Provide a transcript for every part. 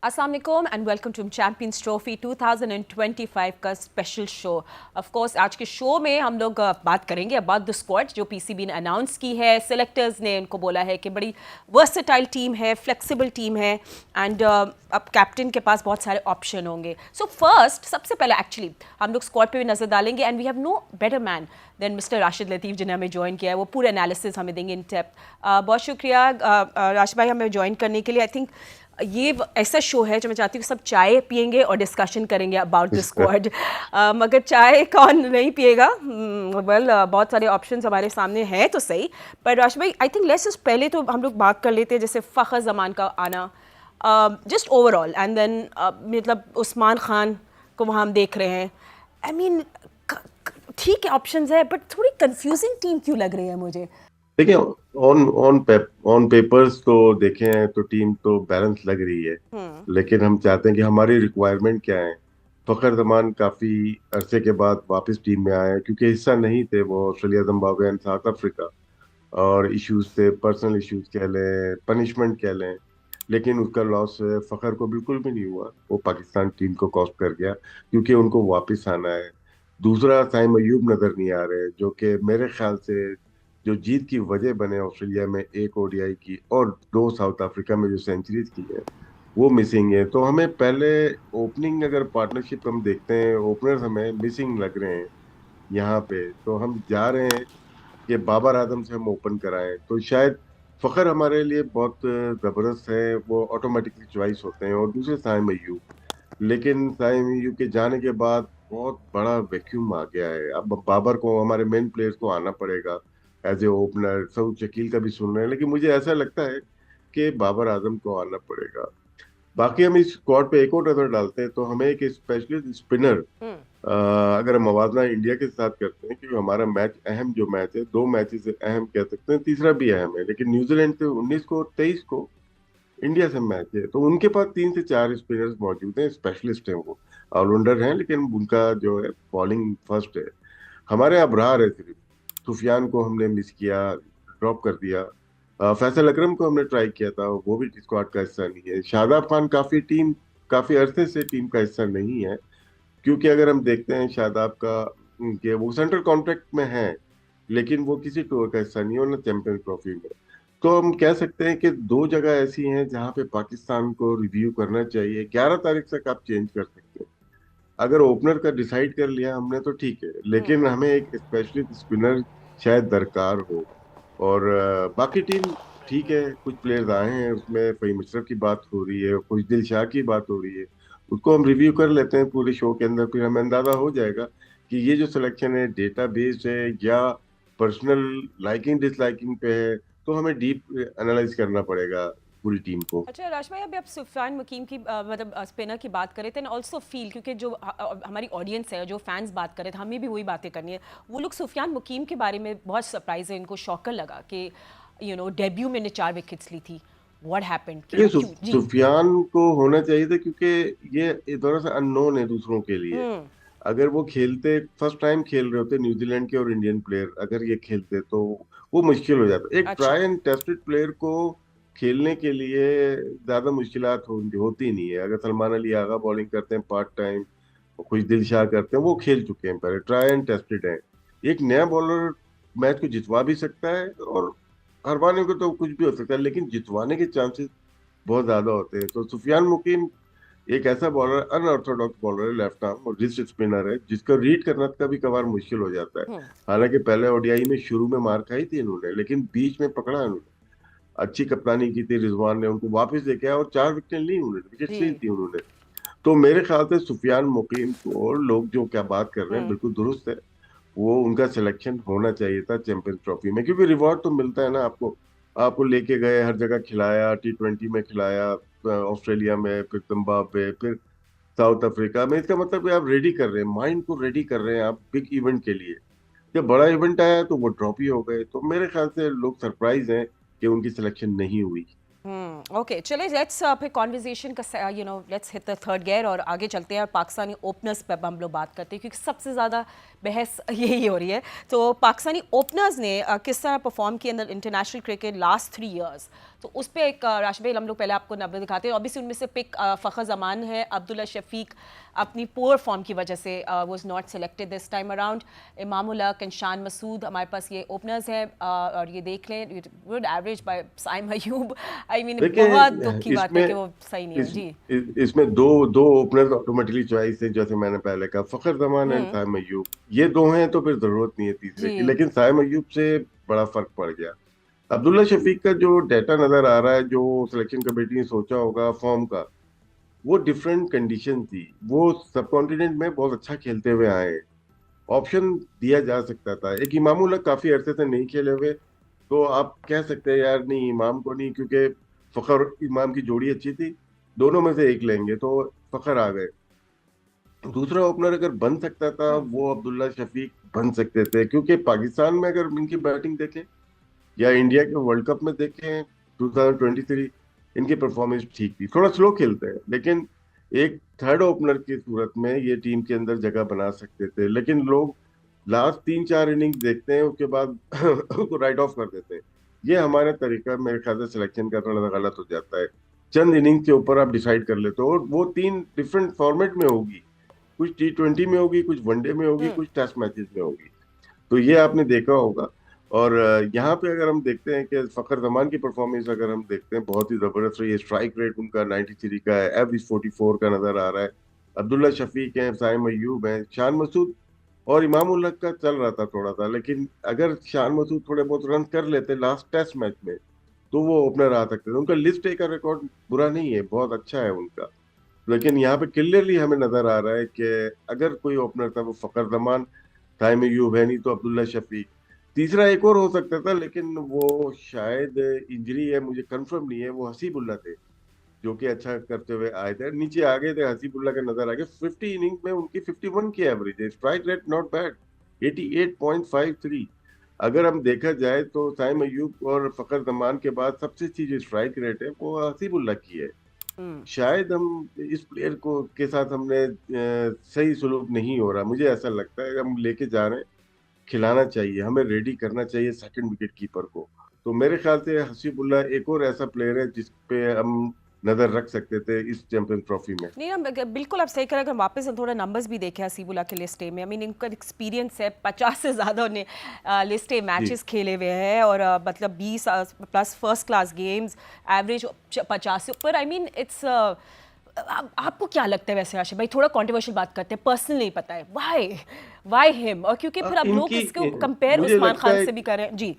अस्सलाम वालेकुम and welcome to Champions trophy 2025 का स्पेशल शो। ऑफ कोर्स आज के शो में हम लोग बात करेंगे अबाउट द स्क्वाड जो पीसीबी ने अनाउंस की है। सिलेक्टर्स ने उनको बोला है कि बड़ी वर्सेटाइल टीम है, फ्लेक्सिबल टीम है एंड अब कैप्टन के पास बहुत सारे ऑप्शन होंगे। सो फर्स्ट सबसे पहले एक्चुअली हम लोग स्क्वाड पे भी नजर डालेंगे and we have no better man than mister Rashid Latif जिन्हें हमें ज्वाइन किया है। वो पूरे एनालिसिस हमें देंगे इन डेप्थ। बहुत शुक्रिया राशिद भाई हमें ज्वाइन करने के लिए। आई थिंक ये ऐसा शो है जो मैं चाहती हूँ सब चाय पियेंगे और डिस्कशन करेंगे अबाउट द स्क्वाड। मगर चाय कौन नहीं पिएगा? वेल बहुत सारे ऑप्शंस हमारे सामने हैं तो सही, पर राशिद भाई आई थिंक लेट्स पहले तो हम लोग बात कर लेते हैं जैसे फ़खर ज़मान का आना, जस्ट ओवरऑल एंड देन मतलब उस्मान खान को वहाँ हम देख रहे हैं। आई मीन ठीक है ऑप्शंस है बट थोड़ी कंफ्यूजिंग टीम क्यों लग रही है मुझे? देखिए, ऑन पेपर्स तो देखें तो टीम तो बैलेंस लग रही है। लेकिन हम चाहते हैं कि हमारी रिक्वायरमेंट क्या है। फखर जमान काफी अरसे के बाद वापस टीम में आए हैं, क्योंकि हिस्सा नहीं थे वो Australia, Zimbabwe and south Africa. और इश्यूज थे, पर्सनल इश्यूज कह लें, पनिशमेंट कह लें। लेकिन उसका लॉस फखर को बिल्कुल भी नहीं हुआ। वो पाकिस्तान टीम को कॉस्ट कर गया, क्योंकि उनको वापस आना है। दूसरा, साइम अयूब नजर नहीं आ रहे, जो कि मेरे ख्याल से जो जीत की वजह बने ऑस्ट्रेलिया में एक ओडीआई की और दो साउथ अफ्रीका में जो सेंचुरीज की है, वो मिसिंग है। तो हमें पहले ओपनिंग अगर पार्टनरशिप हम देखते हैं, ओपनर्स हमें मिसिंग लग रहे हैं यहाँ पे। तो हम जा रहे हैं कि बाबर आजम से हम ओपन कराएं, तो शायद फखर हमारे लिए बहुत जबरदस्त है, वो ऑटोमेटिकली चॉइस होते हैं। और दूसरे साइम अयूब, लेकिन साइम अयूब के जाने के बाद बहुत बड़ा वैक्यूम आ गया है। अब बाबर को, हमारे मेन प्लेयर्स को आना पड़ेगा as a opener. Saud Shakeel का भी सुन रहे हैं, लेकिन मुझे ऐसा लगता है कि बाबर आजम को आना पड़ेगा। बाकी हम इस स्क्वाड पे एक और नजर डालते हैं तो हमें एक स्पेशलिस्ट स्पिनर, अगर हम मवाजना इंडिया के साथ करते हैं, क्योंकि हमारा मैच अहम जो मैच है, दो मैचेस अहम कह सकते हैं, तीसरा भी अहम है, लेकिन न्यूजीलैंड से 19 को और 23 को इंडिया से मैच है। तो उनके पास 3 से 4 स्पिनर्स मौजूद हैं, स्पेशलिस्ट हैं, वो ऑलराउंडर हैं, लेकिन उनका जो है बॉलिंग फर्स्ट है। हमारे अबरार है सिर्फ। सुफियान को हमने मिस किया, ड्रॉप कर दिया। फैसल अकरम को हमने ट्राई किया था, वो भी स्क्वाड का हिस्सा नहीं है। शादाब खान काफी अरसे से टीम का हिस्सा नहीं है, क्योंकि अगर हम देखते हैं शादाब का, कि वो सेंट्रल कॉन्ट्रैक्ट में है, लेकिन वो किसी टूर का हिस्सा नहीं है, और ना चैंपियंस ट्रॉफी में। तो हम कह सकते हैं कि दो जगह ऐसी हैं जहां पे पाकिस्तान को रिव्यू करना चाहिए। 11 तारीख तक आप चेंज कर सकते हैं। अगर ओपनर का डिसाइड कर लिया हमने तो ठीक है, लेकिन हमें एक स्पेशलिस्ट स्पिनर शायद दरकार हो। और बाकी टीम ठीक है, कुछ प्लेयर्स आए हैं, उसमें फहीम अशरफ की बात हो रही है, कुछ दिलशाह की बात हो रही है। उसको हम रिव्यू कर लेते हैं पूरे शो के अंदर, फिर हमें अंदाजा हो जाएगा कि ये जो सिलेक्शन है डेटा बेस्ड है या पर्सनल लाइकिंग डिसलाइकिंग पे है। तो हमें डीप एनालाइज करना पड़ेगा पूरी टीम को। अच्छा राज भाई, अभी आप सुफियान मुकीम की मतलब स्पिनर की बात करें थे एंड ऑल्सो फील, क्योंकि जो हमारी ऑडियंस है, जो फैंस बात कर रहे थे, हमें भी वही बातें करनी है। वो लोग सुफियान मुकीम के बारे में बहुत सरप्राइज है, इनको शॉकर लगा कि डेब्यू में ने 4 विकेट्स ली थी। व्हाट हैपेंड कि देखिए, वो क्यों? जी। सुफियान को होना चाहिए था, क्योंकि ये थोड़ा सा अननोन है दूसरों के लिए। हम्म। अगर वो खेलते, फर्स्ट टाइम खेल रहे होते न्यूजीलैंड के और इंडियन प्लेयर, अगर ये खेलते तो वो मुश्किल हो जाता। एक अच्छा। ट्राई एंड टेस्टेड प्लेयर को खेलने के लिए ज्यादा मुश्किलात होती नहीं है। अगर सलमान अली आगा बॉलिंग करते हैं पार्ट टाइम, कुछ दिलशाह करते हैं, वो खेल चुके हैं पहले, ट्राई एंड टेस्टेड है। एक नया बॉलर मैच को जितवा भी सकता है, और हरवाने को तो कुछ भी हो सकता है, लेकिन जितवाने के चांसेस बहुत ज्यादा होते हैं। तो सुफियान मुकीम एक ऐसा बॉलर, अनऑर्थोडॉक्स बॉलर है, लेफ्ट आर्म और रिस्ट स्पिनर है, जिसका रीड करना कभी कभार मुश्किल हो जाता है। हम्म। हालांकि पहले ओडीआई में शुरू में मार खाई थी इन्होंने, लेकिन बीच में पकड़ा इन्होंने, अच्छी कप्तानी की थी, रिजवान ने उनको वापस लेके आया और 4 विकेट ली उन्होंने, विकेट ली जी। थी उन्होंने। तो मेरे ख्याल से सुफियान मुकीम को लोग जो क्या बात कर रहे हैं हम्म। बिल्कुल दुरुस्त है। वो उनका सिलेक्शन होना चाहिए था चैंपियंस ट्रॉफी में, क्योंकि रिवॉर्ड तो मिलता है ना आपको। आपको लेके गए, हर जगह खिलाया, T20 में खिलाया, ऑस्ट्रेलिया में, फिर जिम्बाब्वे, फिर साउथ अफ्रीका में। इसका मतलब कि आप रेडी कर रहे हैं, माइंड को रेडी कर रहे हैं आप बिग इवेंट के लिए। जब बड़ा इवेंट आया तो वो ड्रॉप ही हो गए। तो मेरे ख्याल से लोग सरप्राइज हैं कि उनकी सिलेक्शन नहीं हुई। ओके चलिए लेट्स फिर कॉन्वर्जेशन का let's hit the third gear और आगे चलते हैं। और पाकिस्तानी ओपनर्स पे अब हम लोग बात करते हैं, क्योंकि सबसे ज़्यादा बहस यही हो रही है। तो पाकिस्तानी ओपनर्स ने किस तरह परफॉर्म किया in international cricket last 3 years. तो उस पर एक राशिद भाई हम लोग पहले आपको नंबर दिखाते हैं। ऑब्वियसली उनमें से पिक फ़खर जमान है। अब्दुल्ला शफीक अपनी पुअर फॉर्म की वजह से was not selected this time around. Imamul Haq and Shan Masood हमारे पास ये ओपनर्स हैं। और ये देख लें good average by Saim Ayub. I mean बहुत दुख देखिए की बात है इसमें कि वो सही नहीं है जी। इसमें दो दो ओपनर ऑटोमेटिकली चॉइस है, जैसे मैंने पहले कहा, फखर जमान एंड हम्म। साइम अयूब। ये दो हैं तो फिर जरूरत नहीं है तीसरे की, जी। लेकिन साइम अयूब से बड़ा फर्क पड़ गया। अब्दुल्ला शफीक का जो डाटा नजर आ रहा है, जो सिलेक्शन कमेटी ने सोचा होगा फॉर्म का, वो डिफरेंट कंडीशन थी। वो सब कॉन्टिनेंट में बहुत अच्छा खेलते हुए आए हैं, ऑप्शन दिया जा सकता था। एक इमामुल हक काफी अरसे से नहीं खेले हुए, तो आप कह सकते हैं यार नहीं इमाम को नहीं, क्योंकि फखर इमाम की जोड़ी अच्छी थी, दोनों में से एक लेंगे, तो फखर आ गए। दूसरा ओपनर अगर बन सकता था हम्म। वो अब्दुल्ला शफीक बन सकते थे, क्योंकि पाकिस्तान में अगर इनकी बैटिंग देखें या इंडिया के वर्ल्ड कप में देखें 2023, इनकी परफॉर्मेंस ठीक थी। थोड़ा स्लो खेलते हैं, लेकिन एक थर्ड ओपनर की सूरत में ये टीम के अंदर जगह बना सकते थे। लेकिन लोग लास्ट 3-4 इनिंग देखते हैं, उसके बाद उसको राइट ऑफ कर देते हैं। ये हमारा तरीका मेरे ख्याल से सिलेक्शन का थोड़ा सा गलत हो जाता है। चंद इनिंग के ऊपर आप डिसाइड कर लेते हो, और वो तीन डिफरेंट फॉर्मेट में होगी। कुछ T20 में होगी, कुछ वनडे में होगी, हम्म। कुछ टेस्ट मैचेस में होगी। तो ये आपने देखा होगा। और यहाँ पे अगर हम देखते हैं कि फखर जमान की परफॉर्मेंस अगर हम देखते हैं, बहुत ही जबरदस्त रही है। स्ट्राइक रेट उनका 93 का है, एवरेज 44 का नजर आ रहा है। अब्दुल्ला शफीक है, साइम अयूब है, शान मसूद और इमाम उल हक का चल रहा था थोड़ा सा, लेकिन अगर शान मसूद थोड़े बहुत रन कर लेते लास्ट टेस्ट मैच में, तो वो ओपनर आ सकते थे। उनका लिस्ट ए का रिकॉर्ड बुरा नहीं है, बहुत अच्छा है उनका। लेकिन यहाँ पे क्लियरली हमें नजर आ रहा है कि अगर कोई ओपनर था वो फखर जमान, टाइम यूब है, नहीं तो अब्दुल्ला शफीक। तीसरा एक और हो सकता था, लेकिन वो शायद इंजरी है, मुझे कंफर्म नहीं है, वो हसीबुल्ला थे, जो कि अच्छा करते हुए आए थे, नीचे आ गए थे। हसीबुल्ला का नजर आ गया। 50 इनिंग में उनकी 51 की एवरेज है, स्ट्राइक रेट नॉट बैड, 88.53। अगर हम देखा जाए तो साइम अयूब और फखर जमान के बाद सबसे अच्छी जो स्ट्राइक रेट है वो हसीबुल्ला की है। हम्म। शायद हम इस प्लेयर को के साथ हमने सही सलूक नहीं हो रहा, मुझे ऐसा लगता है। हम लेके जा रहे हैं, खिलाना चाहिए, हमें रेडी करना चाहिए सेकंड विकेट कीपर को। तो मेरे ख्याल से हसीबुल्ला एक और ऐसा प्लेयर है जिस पे हम नजर रख सकते थे इस चैंपियंस ट्रॉफी में। नहीं हम बिल्कुल आप सही करें। अगर वापस हम थोड़ा नंबर्स भी देखें हसीबुल्ला के लिस्ट ए में, आई मीन इनका एक्सपीरियंस है, 50 से ज़्यादा उन्हें लिस्ट ए जी। मैचेस खेले हुए हैं। और मतलब 20 plus first class games, average 50 से ऊपर। आई मीन इट्स आपको क्या लगता है वैसे आशिफ भाई, थोड़ा कंट्रोवर्शियल बात करते हैं, पर्सनल नहीं पता है व्हाई हिम, और क्योंकि फिर अब लोग इनकी इसको कंपेयर मुझे उस्मान लगता खान है से भी करें जी।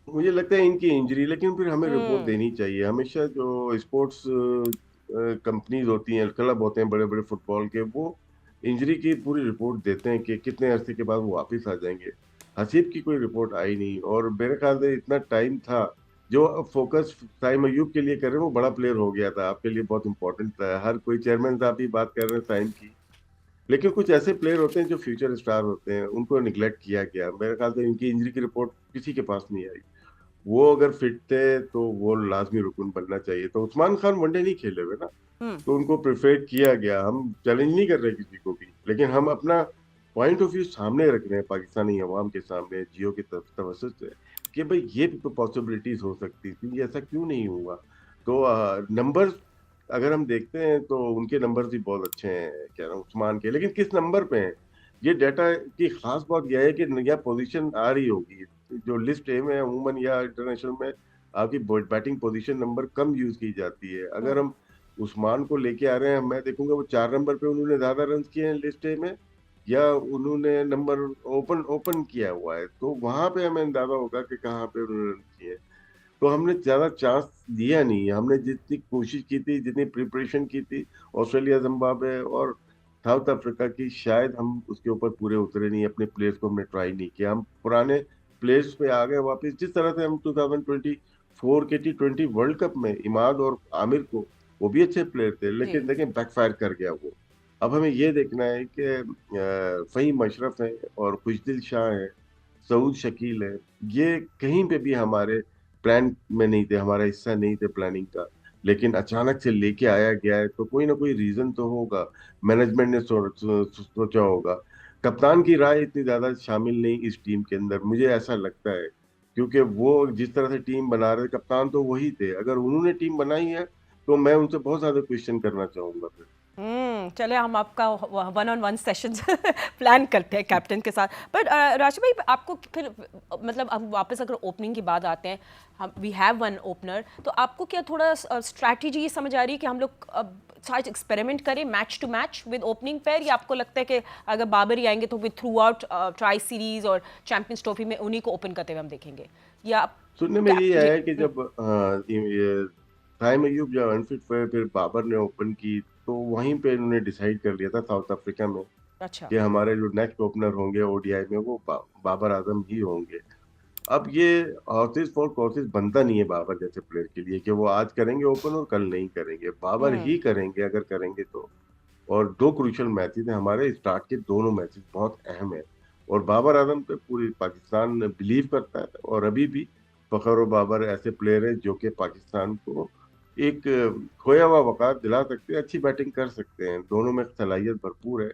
इनकी इंजरी, लेकिन फिर हमें रिपोर्ट हम्म। देनी चाहिए हमेशा। जो स्पोर्ट्स कंपनीज होती हैं, क्लब होते हैं बड़े बड़े फुटबॉल के, वो इंजरी की पूरी रिपोर्ट देते हैं कि कितने अरसे के बाद वो वापस आ जाएंगे। हसीब की कोई रिपोर्ट आई नहीं, और मेरे ख्याल से इतना टाइम था। जो फोकस साइम अयूब के लिए कर रहे हैं वो बड़ा प्लेयर हो गया था, आपके लिए बहुत इंपॉर्टेंट था। हर कोई चेयरमैन साहब भी बात कर रहे हैं साइम की, लेकिन कुछ ऐसे प्लेयर होते हैं जो फ्यूचर स्टार होते हैं, उनको निगलेक्ट किया गया। मेरे ख्याल से इनकी इंजरी की रिपोर्ट किसी के पास नहीं आई। वो अगर फिट थे तो वो लाजमी रुकन बनना चाहिए। तो उस्मान खान वनडे नहीं खेले हुए ना, हम्म। तो उनको प्रिफेर किया गया। हम चैलेंज नहीं कर रहे किसी को भी, लेकिन हम अपना पॉइंट ऑफ व्यू सामने रख रहे हैं पाकिस्तानी अवाम के सामने, जियो की तवज्जो से, कि भाई ये भी तो पॉसिबिलिटीज हो सकती थी, ऐसा क्यों नहीं हुआ। तो नंबर्स अगर हम देखते हैं तो उनके नंबर्स भी बहुत अच्छे हैं, कह रहा हूँ उस्मान के, लेकिन किस नंबर पे हैं। ये डाटा की खास बात यह है कि यह पोजीशन आ रही होगी जो लिस्ट ए में है अमूमन, या इंटरनेशनल में आपकी बैटिंग पोजीशन नंबर कम यूज की जाती है। अगर हम्म। हम उस्मान को लेके आ रहे हैं, मैं देखूंगा वो 4 नंबर पे उन्होंने ज्यादा रन किए हैं लिस्ट ए में, या उन्होंने नंबर ओपन ओपन किया हुआ है, तो वहां पे हमें अंदाजा होगा कि कहाँ पे उन्होंने रन किए हैं। तो हमने ज्यादा चांस दिया नहीं है। हमने जितनी कोशिश की थी, जितनी प्रिपरेशन की थी ऑस्ट्रेलिया, जिम्बाब्वे और साउथ अफ्रीका की, शायद हम उसके ऊपर पूरे उतरे नहीं। अपने प्लेयर्स को हमने ट्राई नहीं किया, हम पुराने प्लेयर्स पे आ गए वापस। जिस तरह से हम 2024 के T20 वर्ल्ड कप में इमाद और आमिर को, वो भी अच्छे प्लेयर थे, जी। लेकिन देखें बैकफायर कर गया वो। अब हमें ये देखना है कि फहीम अशरफ है और खुशदिल शाह है, सऊद शकील है, ये कहीं पे भी हमारे प्लान में नहीं थे, हमारा हिस्सा नहीं थे प्लानिंग का। लेकिन अचानक से लेके आया गया है, तो कोई ना कोई रीजन तो होगा। मैनेजमेंट ने सोचा होगा। कप्तान की राय इतनी ज्यादा शामिल नहीं इस टीम के अंदर, मुझे ऐसा लगता है। क्योंकि वो जिस तरह से टीम बना रहे कप्तान तो वही थे, अगर उन्होंने टीम बनाई है तो मैं उनसे बहुत ज्यादा क्वेश्चन करना चाहूंगा फिर। चले हम आपका one on one session plan करते हैं कैप्टन के साथ। बट राशि भाई, आपको फिर मतलब हम वापस अगर ओपनिंग की बात आते हैं, हम वी हैव वन ओपनर, तो आपको क्या थोड़ा स्ट्रैटेजी ये समझ आ रही है कि हम लोग अब शायद एक्सपेरिमेंट करें match to match with opening pair, या आपको लगता है कि अगर बाबर ही आएंगे तो with through out tri series और चैंपियंस ट्रॉफी में उन्हीं को ओपन करते हुए हम देखेंगे, या आप सुनने में क्या ये जी। आया कि जब ताइम अय्यूब जब अनफिट हुए फिर बाबर ने ओपन की, तो वहीं पे इन्होंने डिसाइड कर लिया था साउथ अफ्रीका में अच्छा। कि हमारे जो नेक्स्ट ओपनर होंगे ओडीआई में वो बाबर आजम ही होंगे। अब ये हॉर्सेस फॉर कोर्सेस बनता नहीं है बाबर जैसे प्लेयर के लिए कि वो आज करेंगे ओपन और कल नहीं करेंगे, बाबर हम्म। ही करेंगे अगर करेंगे तो। और दो क्रूशियल मैचेस हैं हमारे, स्टार्ट के दोनों मैचेस बहुत अहम है और बाबर आजम पे पूरी पाकिस्तान बिलीव करता है। और अभी भी फखर और बाबर ऐसे प्लेयर हैं जो कि पाकिस्तान को एक खोया हुआ वक़ार दिला सकते हैं, अच्छी बैटिंग कर सकते हैं, दोनों में सलाहियत भरपूर है।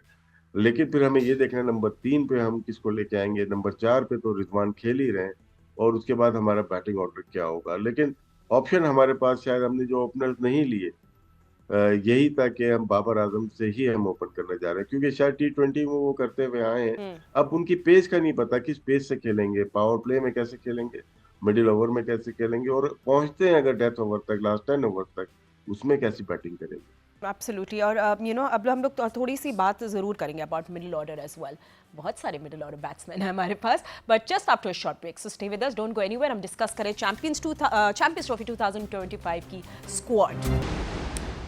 लेकिन फिर हमें ये देखना है नंबर 3 पे हम किसको लेके आएंगे, नंबर 4 पे तो रिजवान खेल ही रहे हैं और उसके बाद हमारा बैटिंग ऑर्डर क्या होगा। लेकिन ऑप्शन हमारे पास शायद हमने जो ओपनर्स नहीं लिए यही था कि हम बाबर आजम से ही हम ओपन करने जा रहे हैं, क्योंकि शायद T20 में वो करते हुए आए हैं। हम्म। अब उनकी पेस का नहीं पता किस पेस से खेलेंगे, पावर प्ले में कैसे खेलेंगे, मिडिल ओवर में कैसे खेलेंगे, और पहुंचते हैं अगर डेथ ओवर तक, लास्ट 10 ओवर तक, उसमें कैसी बैटिंग करेंगे। एब्सोल्युटली। और अब हम लोग थोड़ी सी बात ज़रूर करेंगे about middle order as well. बहुत सारे मिडिल ऑर्डर बैट्समैन हैं हमारे पास, but just after a short break, so stay with us, don't go anywhere. हम डिस्कस करें चैंपियंस ट्रॉफी 2025 की स्क्वाड।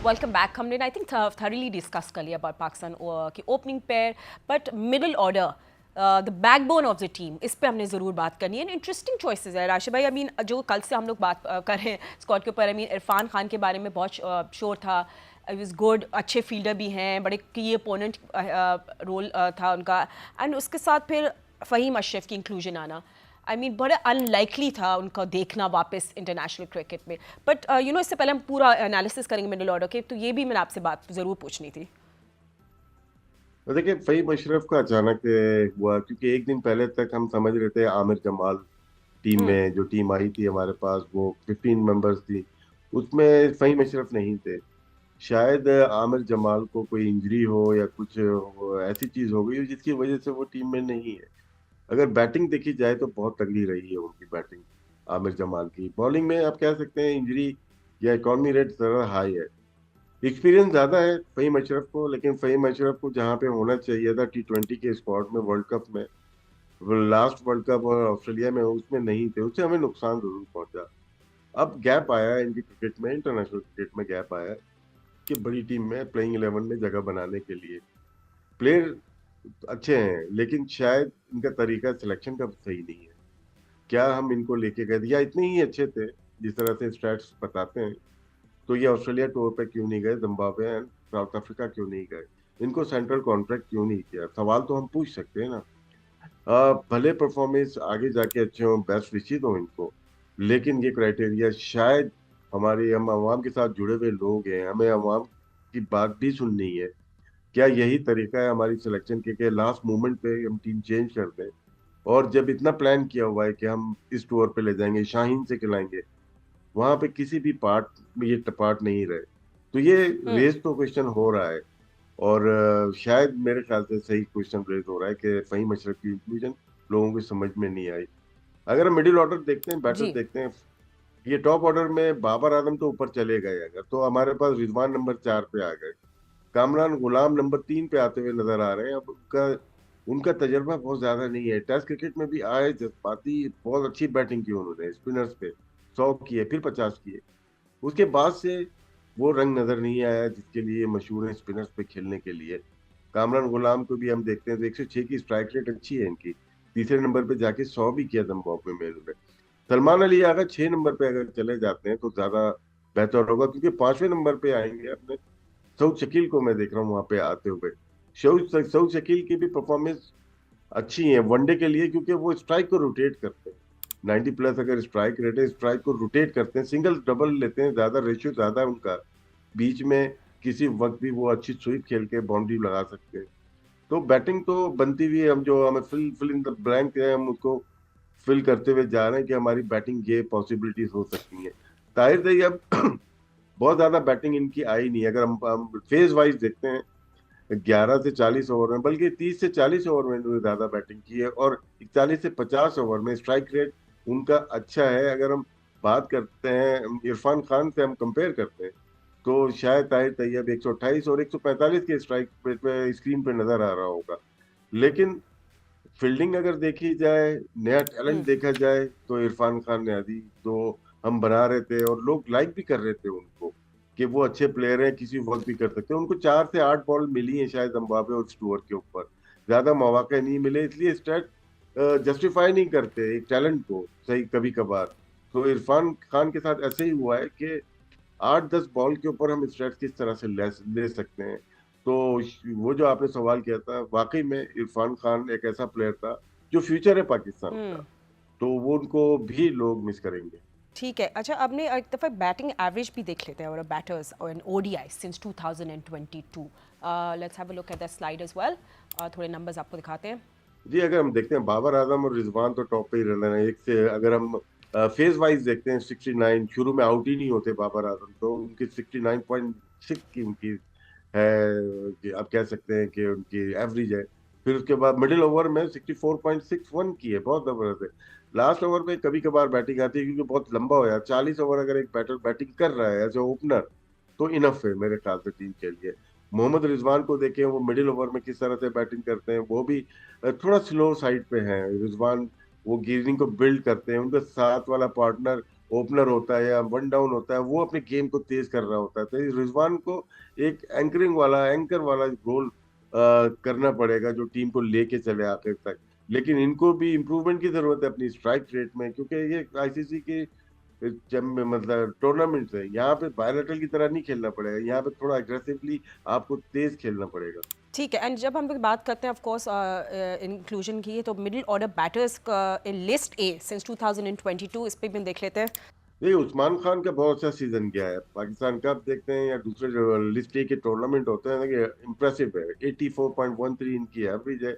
Welcome back. हमने आई थिंक थॉरली डिस्कस कर लिया अबाउट पाकिस्तान की opening pair, but middle order the backbone of the team, इस पे हमने ज़रूर बात करनी है। इंटरेस्टिंग चॉइसेस है राशिद भाई। आई मीन जो कल से हम लोग बात कर रहे हैं स्क्वाड के ऊपर, आई मीन इरफान खान के बारे में बहुत शोर था, इट वाज गुड, अच्छे फील्डर भी हैं, बड़े की अपोनेंट रोल था उनका, एंड उसके साथ फिर फ़हीम अशरफ की इंक्लूजन आना, आई मीन बड़ा अनलाइकली था उनका देखना वापस इंटरनेशनल क्रिकेट में। बट इससे पहले हम पूरा एनालिसिस करेंगे मिडिल ऑर्डर के, तो ये भी मैंने आपसे बात ज़रूर पूछनी थी। तो देखिए फ़हीम अशरफ का अचानक हुआ, क्योंकि एक दिन पहले तक हम समझ रहे थे आमिर जमाल टीम हम्म। में, जो टीम आई थी हमारे पास वो 15 मेंबर्स थी, उसमें फ़हीम अशरफ नहीं थे। शायद आमिर जमाल को कोई इंजरी हो या कुछ ऐसी चीज हो गई हो जिसकी वजह से वो टीम में नहीं है। अगर बैटिंग देखी जाए तो बहुत तगड़ी रही है उनकी बैटिंग। आमिर जमाल की बॉलिंग में आप कह सकते हैं इंजरी या इकॉनमी रेट जरा हाई है, एक्सपीरियंस ज्यादा है फ़हीम अशरफ को, लेकिन फ़हीम अशरफ को जहाँ पे होना चाहिए था T20 के स्क्वाड में, वर्ल्ड कप में, लास्ट वर्ल्ड कप और ऑस्ट्रेलिया में, उसमें नहीं थे, उससे हमें नुकसान जरूर पहुंचा। अब गैप आया है इनकी क्रिकेट में, इंटरनेशनल क्रिकेट में गैप आया है कि बड़ी टीम में प्लेइंग 11 में जगह बनाने के लिए प्लेयर अच्छे हैं, लेकिन शायद इनका तरीका सिलेक्शन का सही नहीं है। क्या हम इनको लेके गए थे, या इतने ही अच्छे थे जिस तरह से स्टैट्स बताते हैं, तो ये ऑस्ट्रेलिया टूर पे क्यों नहीं गए, जिम्बाब्वे एंड साउथ अफ्रीका क्यों नहीं गए, इनको सेंट्रल कॉन्ट्रैक्ट क्यों नहीं किया, सवाल तो हम पूछ सकते हैं ना। भले परफॉर्मेंस आगे जाके अच्छे हों, बेस्ट विशेज हो इनको, लेकिन ये क्राइटेरिया शायद हमारे, हम अवाम के साथ जुड़े हुए लोग हैं, हमें अवाम की बात भी सुननी है। क्या यही तरीका है हमारी सिलेक्शन के लास्ट मोमेंट पे हम टीम चेंज कर दें, और जब इतना प्लान किया हुआ है कि हम इस टूर पे ले जाएंगे, शाहीन से खिलाएंगे, वहां पे किसी भी पार्ट में ये पार्ट नहीं रहे, तो ये हम्म। रेस तो क्वेश्चन हो रहा है। और शायद मेरे ख्याल से सही क्वेश्चन रेज हो रहा है कि फ़हीम अशरफ की इंक्लूजन लोगों को समझ में नहीं आई। अगर हम मिडिल ऑर्डर देखते हैं, बैटर जी। देखते हैं, ये टॉप ऑर्डर में बाबर आजम तो ऊपर चले गए, अगर तो हमारे पास रिजवान नंबर 4 पे आ गए, कामरान गुलाम नंबर 3 पे आते हुए नजर आ रहे हैं। अब उनका उनका तजर्बा बहुत ज्यादा नहीं है, टेस्ट क्रिकेट में भी आए जज्बाती, बहुत अच्छी बैटिंग की उन्होंने स्पिनर्स पे, 100 किए फिर 50 किए, उसके बाद से वो रंग नजर नहीं आया जिसके लिए मशहूर है स्पिनर्स पे खेलने के लिए। कामरान गुलाम को भी हम देखते हैं तो 106 की स्ट्राइक रेट अच्छी है इनकी, तीसरे नंबर पे जाके 100 भी किया जिम्बाब्वे में इन्होंने। सलमान अली अगर 6 नंबर पे अगर चले जाते हैं तो ज्यादा बेहतर होगा, क्योंकि 5वें नंबर पे आएंगे अपने सऊद शकील को मैं देख रहा हूँ वहां पे आते हुए। सऊद शकील की भी परफॉर्मेंस अच्छी है वनडे के लिए, क्योंकि वो स्ट्राइक को रोटेट करते हैं, 90 प्लस अगर स्ट्राइक रेट है, स्ट्राइक को रोटेट करते हैं, सिंगल डबल लेते हैं, ज्यादा रेशियो ज्यादा है उनका, बीच में किसी वक्त भी वो अच्छी स्वीप खेल के बाउंड्री लगा सकते हैं। तो बैटिंग तो बनती हुई है, हम जो हमें फिल इन द ब्लैंक है हम उसको फिल करते हुए जा रहे हैं कि हमारी बैटिंग ये पॉसिबिलिटीज हो सकती हैं। ताहिर तैयब बहुत ज्यादा बैटिंग इनकी आई नहीं, अगर हम फेज वाइज देखते हैं 11 से 40 ओवर में, बल्कि 30 से 40 ओवर में इन्होंने ज्यादा बैटिंग की है, और 41 से 50 ओवर में स्ट्राइक रेट उनका अच्छा है। अगर हम बात करते हैं इरफान खान से, हम कंपेयर करते हैं, तो शायद ताहिर तैयब 128 और 145 के स्ट्राइक रेट पे स्क्रीन पे नजर आ रहा होगा। लेकिन फील्डिंग अगर देखी जाए, नया टैलेंट देखा जाए, तो इरफान खान ने अभी जो हम बना रहे थे और लोग लाइक भी कर रहे थे उनको कि वो अच्छे प्लेयर हैं, किसी वक्त भी कर सकते हैं। उनको 4 से 8 बॉल मिली है शायद जिम्बाब्वे और स्टुअर्ट के ऊपर, ज्यादा मौके नहीं मिले, इसलिए स्टैट जस्टिफाई नहीं करते एक टैलेंट को सही कभी कभार। तो इरफान खान के साथ ऐसे ही हुआ है कि 8-10 बॉल के ऊपर हम स्ट्रेच किस तरह से ले सकते हैं। तो वो जो आपने सवाल किया था, वाकई में इरफान खान एक ऐसा प्लेयर था जो फ्यूचर है पाकिस्तान का, तो वो उनको भी लोग मिस करेंगे। ठीक है। अच्छा, आपने एक दफ़ा बैटिंग एवरेज भी देख लेते हैं और बैटर्स और ODI since 2022। Let's have a look at the slide as well. थोड़े नंबर्स आपको दिखाते हैं। जी, अगर हम देखते हैं बाबर आजम और रिजवान तो टॉप पे ही रह रहे हैं। एक से अगर हम फेज वाइज देखते हैं, 69 शुरू में आउट ही नहीं होते बाबर आजम, तो उनकी 69.6 की उनकी है, कि आप कह सकते हैं कि उनकी एवरेज है। फिर उसके बाद मिडिल ओवर में 64.61 की है, बहुत जबरदस्त है। लास्ट ओवर में कभी कभार बैटिंग आती है क्योंकि बहुत लंबा हो जाता है। 40 ओवर अगर एक बैटर बैटिंग कर रहा है एज ए ओपनर, तो इनफ है मेरे ख्याल से टीम के लिए। मोहम्मद रिजवान को देखें, वो मिडिल ओवर में किस तरह से बैटिंग करते हैं, वो भी थोड़ा स्लो साइड पे है रिजवान। वो गियरिंग को बिल्ड करते हैं, उनका साथ वाला पार्टनर ओपनर होता है या वन डाउन होता है, वो अपने गेम को तेज कर रहा होता है। तो रिजवान को एक एंकर वाला रोल करना पड़ेगा जो टीम को लेके चले आखिर तक। लेकिन इनको भी इम्प्रूवमेंट की जरूरत है अपनी स्ट्राइक रेट में, क्योंकि ये आईसीसी की जब मतलब टूर्नामेंट है, यहाँ पे बायोलेटरल की तरह नहीं खेलना पड़ेगा, यहाँ पे थोड़ा अग्रेसिवली आपको तेज खेलना पड़ेगा। ठीक है। एंड जब हम लोग बात करते हैं ऑफ कोर्स इंक्लूजन की, तो मिडिल ऑर्डर बैटर्स का इन लिस्ट ए सिंस 2022, इस पे भी हम देख लेते हैं। ये उस्मान खान का बहुत अच्छा सीजन गया है पाकिस्तान कप देखते हैं या दूसरे जो लिस्ट ए के टूर्नामेंट होते हैं ना, इम्प्रेसिव है। 84.13 इनकी एवरेज है,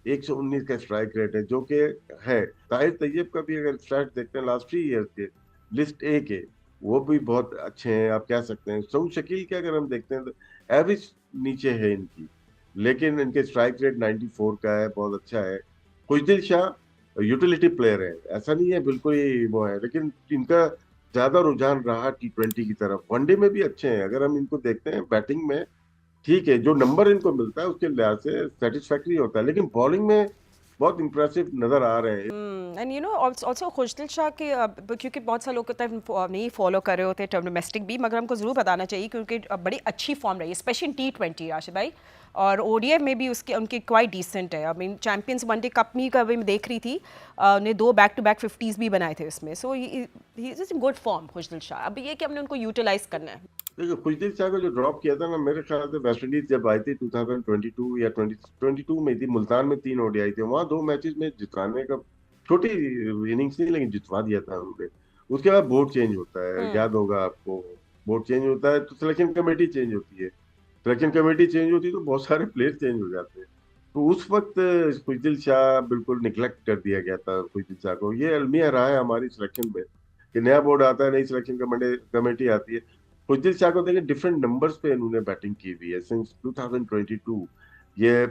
119 का स्ट्राइक रेट है, जो कि है। ताहिर तैयब का भी अगर स्टैट देखते हैं लास्ट 3 ईयर्स के लिस्ट ए के, वो भी बहुत अच्छे हैं, आप कह सकते हैं। सऊद शकील के अगर हम देखते हैं तो एवरेज नीचे है इनकी, लेकिन इनके स्ट्राइक रेट 94 का है, बहुत अच्छा है। खुशदिल शाह यूटिलिटी प्लेयर है, ऐसा नहीं है बिल्कुल ही वो है, लेकिन इनका ज्यादा रुझान रहा T20 की तरफ। वनडे में भी अच्छे हैं, अगर हम इनको देखते हैं बैटिंग में, ठीक है, जो नंबर इनको मिलता है उसके लिहाज से सेटिस्फैक्ट्री होता है, लेकिन बॉलिंग में बहुत इंप्रेसिव नजर आ रहे हैं। एंड यू नो ऑल्सो खुशदिल शाह के क्योंकि बहुत सारे लोग होता है नहीं फॉलो कर रहे होते टर्म डोमेस्टिक भी, मगर हमको ज़रूर बताना चाहिए क्योंकि बड़ी अच्छी फॉर्म रही है स्पेशली T20 राशिद भाई। और ओडीआई में भी उसके उनकी क्वाइट डिसेंट है। I mean champions one day cup में का भी मैं देख रही थी, उन्हें 2 बैक टू बैक 50s भी बनाए थे उसमें। So he is in good form Khushdil Shah. अब ये कि हमने उनको यूटिलाइज करना है। देखो, खुशदिल शाह को जो ड्रॉप किया था ना, मेरे ख्याल से वेस्ट इंडीज जब आई थी 2022 या 2022 में थी, मुल्तान में 3 ओडीआई थे, वहां 2 मैचेस में जिताने का, छोटी इनिंग्स नहीं लेकिन जितवा दिया था उन्होंने। उसके बाद बोर्ड चेंज होता है, याद होगा आपको। बोर्ड चेंज होता है तो सिलेक्शन कमेटी चेंज होती है, सिलेक्शन कमेटी चेंज होती है तो बहुत सारे प्लेयर चेंज हो जाते हैं। तो उस वक्त खुशदिल शाह बिल्कुल निगलेक्ट कर दिया गया था। खुशदिल शाह को ये अलमिया रहा है हमारी सिलेक्शन में कि नया बोर्ड आता है, नई सिलेक्शन कमेटी आती है। खुशदिल शाह को देखिए डिफरेंट नंबर्स पे इन्होंने बैटिंग की हुई है सिंस 2022। ये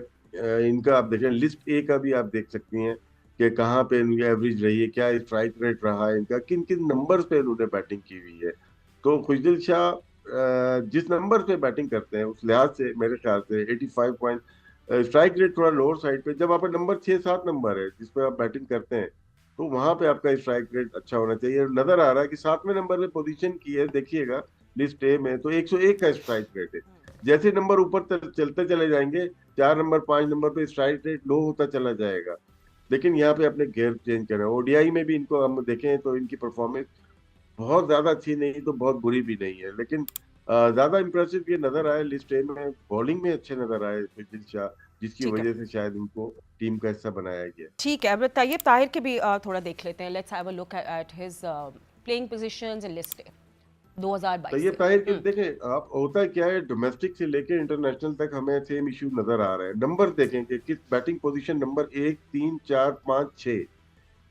इनका आप देखें, लिस्ट ए का भी आप देख सकती हैं कि कहाँ पे इनकी एवरेज रही है, क्या स्ट्राइक रेट रहा है इनका, किन किन नंबर्स पे इन्होंने बैटिंग की हुई है। तो खुशदिल शाह जिस नंबर पे बैटिंग करते हैं उस लिहाज से मेरे ख्याल से 85 पॉइंट, स्ट्राइक रेट थोड़ा लोअर साइड पे, जब आपका नंबर 6-7 नंबर है जिसपे आप बैटिंग करते हैं, तो वहां पे आपका स्ट्राइक रेट अच्छा होना चाहिए। नजर आ रहा है कि 7वें नंबर पे पोजीशन की है, देखिएगा लिस्ट ए में, तो 101 का स्ट्राइक रेट है। जैसे नंबर ऊपर चलते चले जाएंगे, 4 नंबर 5 नंबर पे स्ट्राइक रेट लो होता चला जाएगा। लेकिन यहाँ पे अपने गेयर चेंज करना है। ओडीआई में भी इनको हम देखें तो इनकी परफॉर्मेंस बहुत ज्यादा अच्छी नहीं तो बहुत बुरी भी नहीं है, लेकिन ज्यादा इंप्रेसिव ये नजर आए लिस्ट ए में। बॉलिंग में अच्छे नजर आए खुशदिल शाह, जिसकी ठीक है। वजह से शायद इनको टीम का हिस्सा बनाया गया। ठीक है। अब तैयब ताहिर के भी थोड़ा देख लेते हैं। Let's have a look at his playing positions in list A 2022 Tayyab से। ताहिर के देखें आप, होता क्या है, डोमेस्टिक से लेकर इंटरनेशनल तक हमें सेम इश्यू नजर आ रहे हैं। नंबर देखें कि किस बैटिंग पोजीशन नंबर 1, 3, 4, 5, 6,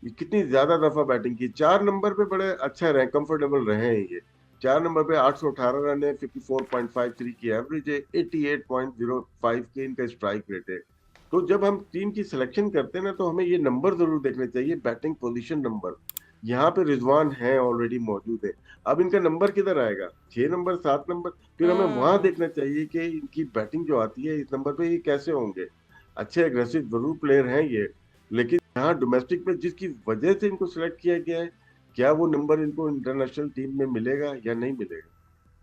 कितनी ज्यादा दफा बैटिंग की, 4 नंबर पे बड़े अच्छा रहे, कंफर्टेबल रहे हैं ये। 4 नंबर पे 818 रन है, 54.53 की एवरेज है, 88.05 के इनका स्ट्राइक रेट है। तो जब हम टीम की सिलेक्शन करते हैं ना, तो हमें ये नंबर जरूर देखने चाहिए, बैटिंग पोजीशन नंबर। यहाँ पे रिजवान है ऑलरेडी मौजूद है, अब इनका नंबर किधर आएगा, 6 नंबर, 7 नंबर? फिर हमें वहां हम्म। देखना चाहिए कि इनकी बैटिंग जो आती है इस नंबर पे ये कैसे होंगे। अच्छे एग्रेसिव जरूर प्लेयर हैं ये, लेकिन यहाँ डोमेस्टिक में जिसकी वजह से इनको सिलेक्ट किया गया है, क्या वो नंबर इनको इंटरनेशनल टीम में मिलेगा या नहीं मिलेगा?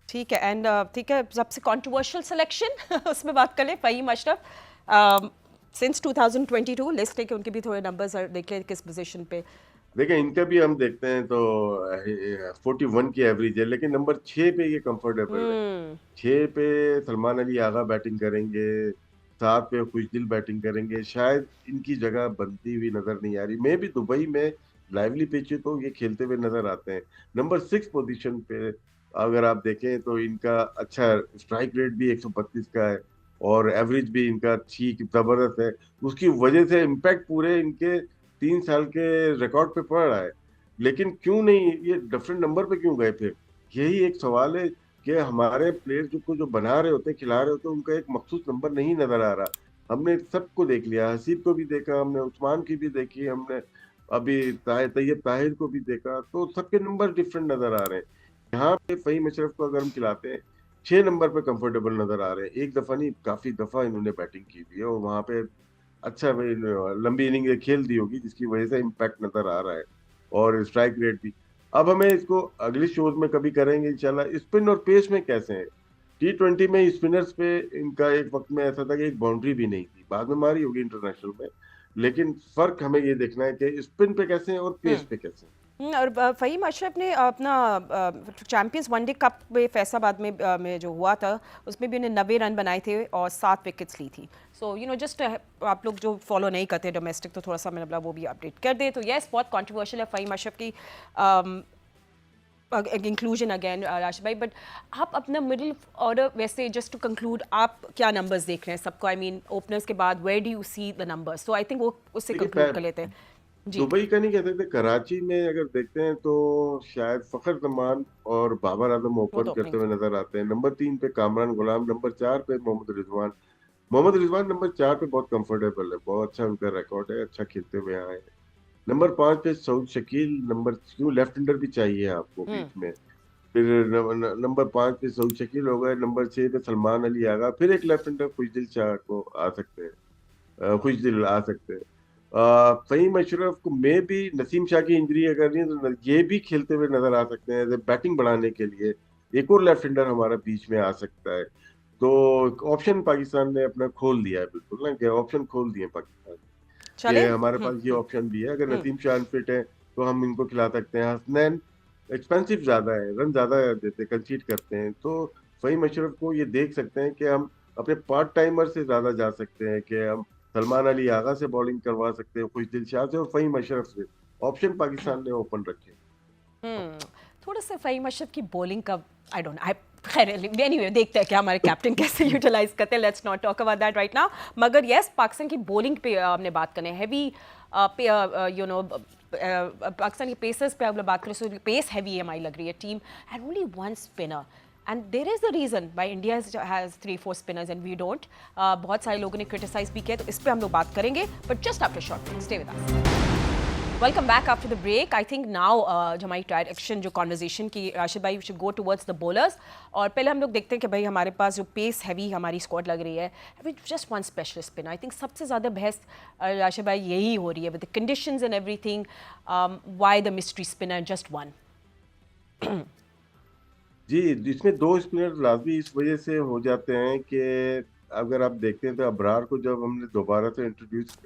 ठीक है। एंड ठीक है, सबसे कंट्रोवर्शियल सिलेक्शन उसमें बात कर ले, फ़हीम अशरफ। सिंस 2022 लिस्ट है कि उनके भी थोड़े नंबर्स देख ले किस पोजीशन पे। देखिए इनका भी हम देखते हैं तो 41 की एवरेज है, लेकिन नंबर 6 पे ये कंफर्टेबल है। हम्म। 6 पे सलमान अली आगा बैटिंग करेंगे, 7 पे खुशदिल बैटिंग करेंगे, शायद इनकी जगह बनती हुई नजर नहीं आ रही। मैं भी दुबई में लाइवली पिच तो ये खेलते हुए नजर आते हैं। नंबर 6 पोजीशन पे अगर आप देखें तो इनका अच्छा स्ट्राइक रेट भी 132 का है, और एवरेज भी इनका ठीक जबरदस्त है। उसकी वजह से इम्पैक्ट पूरे इनके 3 साल के रिकॉर्ड पे पड़ रहा है। लेकिन क्यों नहीं ये डिफरेंट नंबर पे क्यों गए फिर? यही एक सवाल है कि हमारे प्लेयर जो बना रहे होते हैं, खिला रहे होते हैं, उनका एक मखसूस नंबर नहीं नजर आ रहा। हमने सबको देख लिया, हसीब को भी देखा हमने, उस्मान की भी देखी हमने, अभी तैयब ताहिर को भी देखा, तो सबके नंबर डिफरेंट नजर आ रहे हैं। यहाँ पे फहीम अशरफ को अगर हम खिलाते हैं, 6 नंबर पे कंफर्टेबल नजर आ रहे हैं। एक दफा नहीं, काफी दफा इन्होंने बैटिंग की हुई है, और वहां पे अच्छा भाई लंबी इनिंग खेल दी होगी, जिसकी वजह से इम्पैक्ट नजर आ रहा है, और स्ट्राइक रेट भी। अब हमें इसको अगली शोज में कभी करेंगे इंशाल्लाह। स्पिन और पेस में कैसे हैं? T20 में स्पिनर्स पे इनका एक वक्त में ऐसा था कि एक बाउंड्री भी नहीं थी, बाद में मारी होगी इंटरनेशनल में, लेकिन फर्क हमें ये देखना है कि स्पिन पे कैसे हैं और पेस पे कैसे हैं। और फ़हीम अशरफ ने अपना चैंपियंस वनडे कप में फैसलाबाद में जो हुआ था, उसमें भी उन्हें 90 रन बनाए थे और 7 विकेट्स ली थी। सो यू नो जस्ट आप लोग जो फॉलो नहीं करते डोमेस्टिक, तो थोड़ा सा मैं मतलब वो भी अपडेट कर दे। तो यस, बहुत कंट्रोवर्शियल है फ़हीम अशरफ की इंक्लूजन अगेन राशिद भाई। बट आप अपना मिडिल ऑर्डर वैसे, जस्ट टू कंक्लूड, आप क्या नंबर्स देख रहे हैं सबको? आई मीन ओपनर्स के बाद where do you see the numbers? So I think वो उससे देखिए कंक्लूड कर लेते हैं जी। दुबई का नहीं कह सकते, कराची में अगर देखते हैं तो शायद फखर जमान और बाबर आजम वो ओपन तो करते ओपनिंग। हुए नजर आते हैं। नंबर 3 पे कामरान गुलाम, नंबर 4 पे मोहम्मद रिजवान। मोहम्मद रिजवान नंबर 4 पे बहुत कंफर्टेबल है, बहुत अच्छा उनका रिकॉर्ड है, अच्छा खेलते हुए आए हैं। नंबर 5 पे सऊद शकील, नंबर क्यों लेफ्ट हैंडर भी चाहिए आपको बीच में। फिर नंबर 5 पे सऊद शकील हो गए, नंबर 6 पे सलमान अली आगा, फिर एक लेफ्ट हैंडर खुशदिल शाह को आ सकते हैं, खुशदिल आ सकते हैं। फहीम अशरफ को मे भी, नसीम शाह की इंजरी अगर नहीं तो ये भी खेलते हुए नजर आ सकते हैं बैटिंग बढ़ाने के लिए। एक और लेफ्ट हैंडर हमारा बीच में आ सकता है। तो ऑप्शन पाकिस्तान ने अपना खोल दिया है, बिल्कुल ना, कि ऑप्शन खोल दिए पाकिस्तान के, चले। हमारे पास ये ऑप्शन भी है। अगर नसीम शाह अनफिट है तो हम इनको खिला सकते हैं। हसनैन एक्सपेंसिव ज्यादा है, रन ज्यादा देते, कंसीड करते हैं, तो फहीम अशरफ को ये देख सकते हैं कि हम अपने पार्ट टाइमर से ज्यादा जा सकते हैं, कि हम सलमान अली आगा से बॉलिंग करवा सकते हैं, खुशदिल शाह से और फहीम अशरफ से। ऑप्शन पाकिस्तान ने ओपन रखे। थोड़ा सा फ़हीम अशरफ की बॉलिंग का आई डोंट आई, खैर एनीवे देखते हैं कि हमारे कैप्टन कैसे यूटिलाइज करते हैं। Let's not talk about that right now. मगर यस, पाकिस्तान की बॉलिंग पे हमने बात करनी है, हैवी यू नो पाकिस्तान के पेसर्स पे अगर बात करें, सो पेस हैवी हमारी लग रही है team, and only one spinner. And there is the reason why India has 3-4 spinners and we don't. बहुत सारे लोगों ने क्रिटिसाइज भी किया, तो इस पर हम लोग बात करेंगे, but just after short break. Stay with us. Welcome back after the break. I think now जो हमारी डायरेक्शन जो कॉन्वर्जेशन की, राशिद भाई, should go towards the bowlers. और पहले हम लोग देखते हैं कि भाई हमारे पास जो पेस हैवी हमारी स्क्वाड लग रही है, just one special spinner. I think सबसे ज़्यादा बहस राशिद भाई यही हो रही है, with the conditions and everything, why the mystery spinner just one? जी, इसमें दो स्पिनर लाजमी इस वजह से हो जाते हैं कि अगर आप देखते हैं तो अबरार को जब हमने दोबारा से इंट्रोड्यूस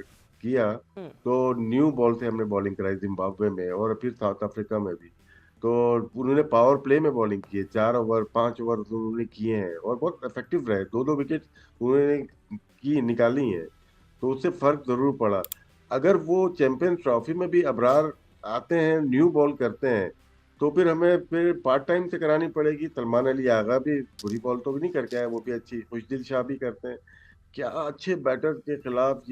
किया, तो न्यू बॉल से हमने बॉलिंग कराई जिम्बाब्वे में और फिर साउथ अफ्रीका में भी। तो उन्होंने पावर प्ले में बॉलिंग की है, 4 ओवर 5 ओवर उन्होंने किए हैं और बहुत इफेक्टिव रहे, दो दो विकेट उन्होंने की निकाली हैं। तो उससे फर्क जरूर पड़ा। अगर वो चैंपियंस ट्रॉफी में भी अबरार आते हैं, न्यू बॉल करते हैं, तो फिर हमें फिर पार्ट टाइम से करानी पड़ेगी। सलमान अली आगा भी बुरी बॉल तो नहीं करके आए, वो भी अच्छी, खुशदिल शाह भी करते हैं। क्या अच्छे बैटर के खिलाफ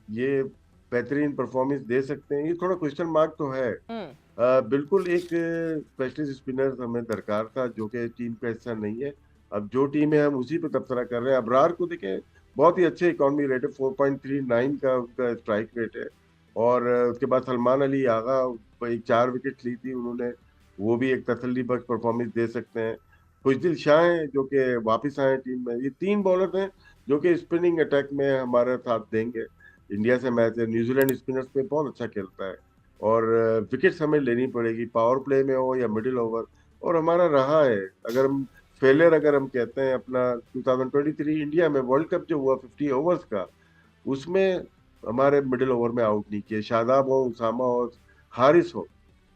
ये बेहतरीन परफॉर्मेंस दे सकते हैं, ये थोड़ा क्वेश्चन मार्क तो है। बिल्कुल एक स्पेशलिस्ट स्पिनर हमें दरकार था जो कि टीम का हिस्सा नहीं है। अब जो टीम है हम उसी पे तबसरा कर रहे हैं। अबरार को देखें, बहुत ही अच्छे इकॉनमी रेट है, 4.39 का उनका स्ट्राइक रेट है। और उसके बाद सलमान अली आगा, एक 4 विकेट ली थी उन्होंने, वो भी एक तसल्ली बख्श परफॉर्मेंस दे सकते हैं। खुशदिल शाह हैं जो कि वापस आए टीम में। ये 3 बॉलर हैं जो कि स्पिनिंग अटैक में हमारा साथ देंगे। इंडिया से मैच है, न्यूजीलैंड स्पिनर्स पे बहुत अच्छा खेलता है, और विकेट्स हमें लेनी पड़ेगी, पावर प्ले में हो या मिडिल ओवर। और हमारा रहा है, अगर हम फेलियर अगर हम कहते हैं अपना 2023 इंडिया में वर्ल्ड कप जो हुआ 50 ओवर्स का, उसमें हमारे मिडिल ओवर में आउट नहीं किए। शादाब हो, उसामा हो, हारिस हो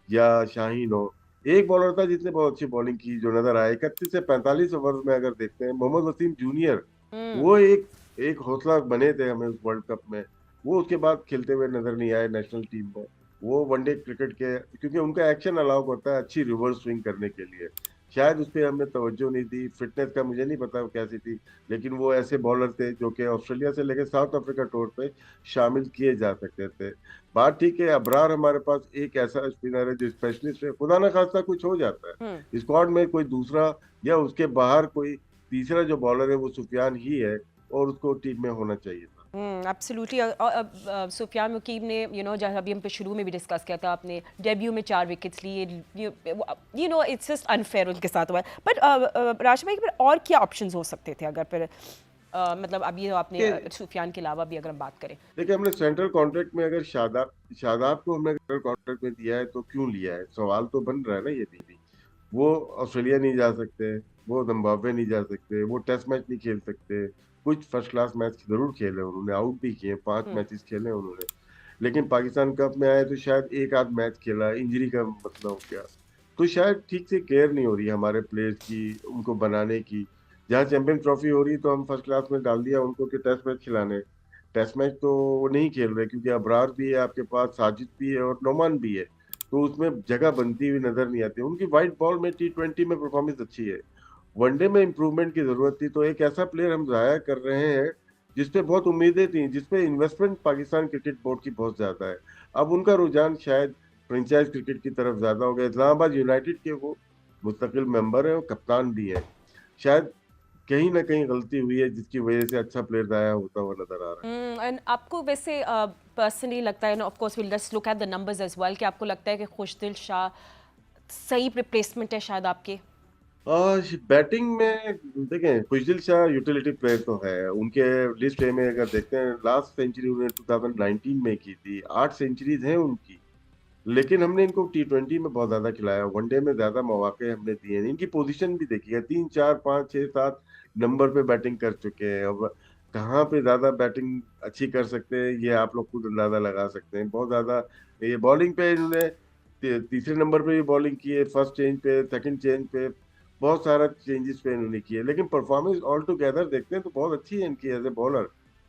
या शाहीन हो, एक बॉलर था जिसने बहुत अच्छी बॉलिंग की जो नजर आया 31 से 45 ओवर में। अगर देखते हैं मोहम्मद वसीम जूनियर, हम्म। वो एक एक हौसला बने थे हमें उस वर्ल्ड कप में। वो उसके बाद खेलते हुए नजर नहीं आए नेशनल टीम में। वो वनडे क्रिकेट के, क्योंकि उनका एक्शन अलाउ करता है अच्छी रिवर्स स्विंग करने के लिए, शायद उस पर हमने तवज्जो नहीं दी। फिटनेस का मुझे नहीं पता वो कैसी थी, लेकिन वो ऐसे बॉलर थे जो कि ऑस्ट्रेलिया से लेकर साउथ अफ्रीका टूर पे शामिल किए जा सकते थे। बात ठीक है, अबरार हमारे पास एक ऐसा स्पिनर है जो स्पेशलिस्ट है, खुदा ना खास्ता कुछ हो जाता हम्म। है स्क्वाड में कोई दूसरा या उसके बाहर कोई तीसरा जो बॉलर है वो सुफियान ही है, और उसको टीम में होना चाहिए था। एब्सोल्युटली। सुफियान मुकीम ने जैसे अभी हम पे शुरू में भी डिस्कस किया था, आपने डेब्यू में 4 विकेट्स लिए, इट्स जस्ट अनफेयर उनके साथ हुआ है। बट राशिद भाई, फिर और क्या ऑप्शंस हो सकते थे अगर फिर मतलब अभी आपने देखिए सुफियान के अलावा भी अगर हम बात करें? देखिए, हमने सेंट्रल कॉन्ट्रैक्ट में अगर शादाब शादाब को हमने सेंट्रल कॉन्ट्रैक्ट में दिया है तो क्यों लिया है, सवाल तो बन रहा है ना ये भी। वो ऑस्ट्रेलिया नहीं जा सकते, वो जिम्बाब्वे नहीं जा सकते, वो टेस्ट मैच नहीं खेल सकते। कुछ फर्स्ट क्लास मैच जरूर खेले उन्होंने, आउट भी किए, 5 मैचेस खेले उन्होंने, लेकिन पाकिस्तान कप में आए तो शायद एक आध मैच खेला, इंजरी का मसला हो गया। तो शायद ठीक से केयर नहीं हो रही हमारे प्लेयर्स की, उनको बनाने की। जहाँ चैंपियन ट्रॉफी हो रही तो हम फर्स्ट क्लास में डाल दिया उनको कि टेस्ट मैच खिलाने। टेस्ट मैच तो वो नहीं खेल रहे, क्योंकि अबरार भी है आपके पास, साजिद भी है और नोमान भी है, तो उसमें जगह बनती हुई नजर नहीं आती। उनकी व्हाइट बॉल में T20 में परफॉर्मेंस अच्छी है, वनडे में इंप्रूवमेंट की जरूरत थी। तो एक ऐसा प्लेयर हम जाया कर रहे हैं जिसपे बहुत उम्मीदें थी, जिसपे इन्वेस्टमेंट पाकिस्तान क्रिकेट बोर्ड की बहुत ज्यादा है। अब उनका रुझान शायद फ्रेंचाइज क्रिकेट की तरफ ज्यादा हो गया। इस्लामाबाद यूनाइटेड के वो मुस्तकिल मेंबर है और कप्तान भी है। शायद कहीं ना कहीं गलती हुई है जिसकी वजह से अच्छा प्लेयर जाया होता हुआ नजर आ रहा है। एंड आपको वैसे पर्सनली लगता है ना, of course will just look at the numbers as well, कि आपको लगता है कि खुशदिल शाह सही रिप्लेसमेंट है शायद आपके? आज बैटिंग में देखें, खुशदिल शाह यूटिलिटी प्लेयर तो है। उनके लिस्ट ए में अगर देखते हैं, लास्ट सेंचुरी उन्होंने 2019 में की थी, 8 सेंचुरीज हैं उनकी। लेकिन हमने इनको T20 में बहुत ज्यादा खिलाया, वनडे में ज्यादा मौके हमने दिए हैं। इनकी पोजीशन भी देखिए, 3 4 5 6 7 नंबर पे बैटिंग कर चुके हैं। अब कहाँ पे ज्यादा बैटिंग अच्छी कर सकते हैं ये आप लोग खुद अंदाजा लगा सकते हैं। बहुत ज्यादा ये बॉलिंग पे इन्होंने तीसरे नंबर पे भी बॉलिंग की है, फर्स्ट चेंज पे, सेकंड चेंज पे, बहुत सारा चेंजेस पे इन्होंने किए। लेकिन परफॉर्मेंस ऑल टुगेदर देखते हैं तो बहुत अच्छी है इनकी एज ए बॉलर।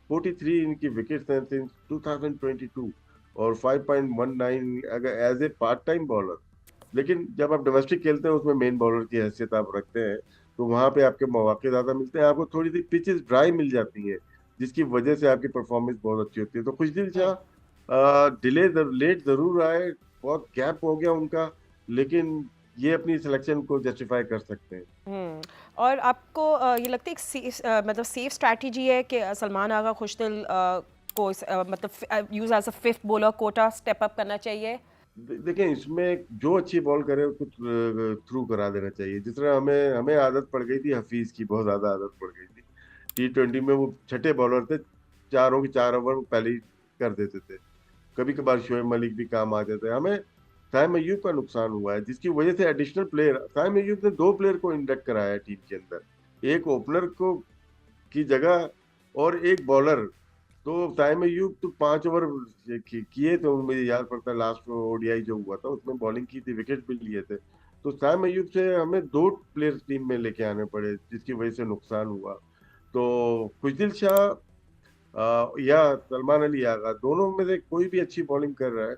43 इनकी विकेट्स हैं सिंस 2022, और 5.19 अगर as a part time bowler. लेकिन जब आप डोमेस्टिक खेलते हैं उसमें मेन बॉलर की हैसियत आप रखते हैं, तो वहां पे आपके मौके ज्यादा मिलते हैं, आपको थोड़ी सी पिचेस ड्राई मिल जाती है, जिसकी वजह से आपकी परफॉर्मेंस बहुत अच्छी होती है। तो खुशदिल शाह डिले लेट जरूर आए, बहुत गैप हो गया उनका, लेकिन ये अपनी सिलेक्शन को जस्टिफाई कर सकते हैं। और आपको ये लगता है मतलब सेफ स्ट्रैटेजी है कि सलमान आगा खुशदिल को मतलब use as a fifth bowler quota step up करना चाहिए? देखें, इसमें जो अच्छी बॉल करे उसको थ्रू करा देना चाहिए। जिस तरह हमें हमें आदत पड़ गई थी हफीज की, बहुत ज्यादा आदत पड़ गई थी। T20 में वो छठे बॉलर थे, चारों के 4 ओवर वो पहले ही कर देते थे। कभी कभार शोएब मलिक भी काम आ जाते हैं। हमें साइम अय्यूब का नुकसान हुआ है, जिसकी वजह से एडिशनल प्लेयर, साइम अय्यूब ने 2 प्लेयर को इंडक्ट कराया है टीम के अंदर, एक ओपनर को की जगह और एक बॉलर। तो साइम अय्यूब तो 5 ओवर किए थे, मुझे याद पड़ता है लास्ट ODI जो हुआ था उसमें बॉलिंग की थी, विकेट भी लिए थे। तो साइम अय्यूब से हमें 2 प्लेयर टीम में लेके आने पड़े, जिसकी वजह से नुकसान हुआ। तो खुशदिल शाह या सलमान अली आगा, दोनों में से कोई भी अच्छी बॉलिंग कर रहा है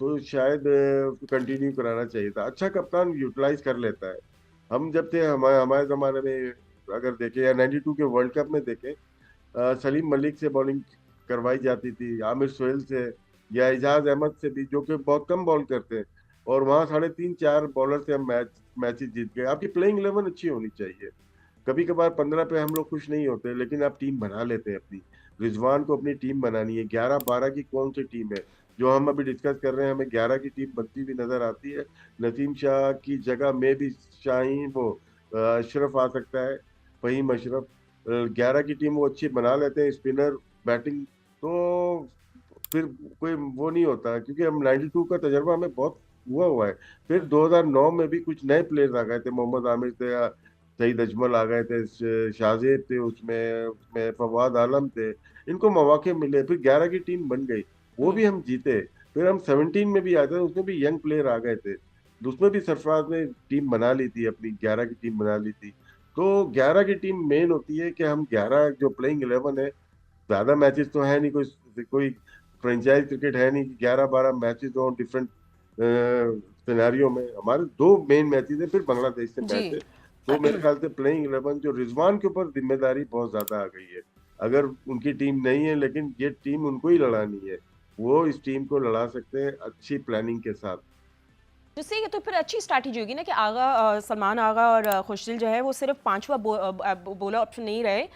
तो शायद उसको कंटिन्यू कराना चाहिए था। अच्छा कप्तान यूटिलाइज कर लेता है। हम जब थे, हमारे हमारे जमाने में अगर देखें या 92 के वर्ल्ड कप में देखें, सलीम मलिक से बॉलिंग करवाई जाती थी, आमिर सोहेल से, या एजाज अहमद से भी, जो कि बहुत कम बॉल करते हैं, और वहां 3.5-4 बॉलर से हम मैचेस जीत गए। आपकी प्लेइंग 11 अच्छी होनी चाहिए। कभी कभार 15 पे हम लोग खुश नहीं होते, लेकिन आप टीम बना लेते हैं अपनी। रिजवान को अपनी टीम बनानी है। 11-12 की कौन सी टीम है जो हम अभी डिस्कस कर रहे हैं? हमें 11 की टीम बनती हुई नजर आती है। नसीम शाह की जगह में भी शाहीन वो अशरफ आ सकता है, फहीम अशरफ। 11 की टीम वो अच्छी बना लेते हैं, स्पिनर, बैटिंग। तो फिर कोई वो नहीं होता, क्योंकि हम 92 का तजर्बा हमें बहुत हुआ है। फिर 2009 में भी कुछ नए प्लेयर्स आ गए थे, मोहम्मद आमिर थे, सईद अजमल आ गए थे, शाहजेब थे उसमें उसमें फवाद आलम थे। इनको मौके मिले, फिर 11 की टीम बन गई, वो भी हम जीते। फिर हम 17 में भी आए थे, उसमें भी यंग प्लेयर आ गए थे, तो उसमें भी सरफराज ने टीम बना ली थी, अपनी 11 की टीम बना ली थी। तो 11 की टीम मेन होती है कि हम 11 जो प्लेइंग 11 है, ज्यादा मैचेस तो है नहीं, कोई कोई फ्रेंचाइज क्रिकेट है नहीं कि 11-12 मैचेस हो डिफरेंट सिनेरियो में। हमारे दो मेन मैचेस है, फिर बांग्लादेश से जी। मैच है। तो मेरे ख्याल से प्लेइंग 11 जो रिजवान के ऊपर जिम्मेदारी बहुत ज्यादा आ गई है। अगर उनकी टीम नहीं है, लेकिन ये टीम उनको ही लड़ानी है, वो इस टीम को लड़ा सकते हैं अच्छी प्लानिंग के साथ। जिससे ये तो फिर अच्छी स्ट्रैटेजी होगी ना कि आगा सलमान आगा और खुशदिल जो है वो सिर्फ पांचवा बॉलर ऑप्शन नहीं रहे,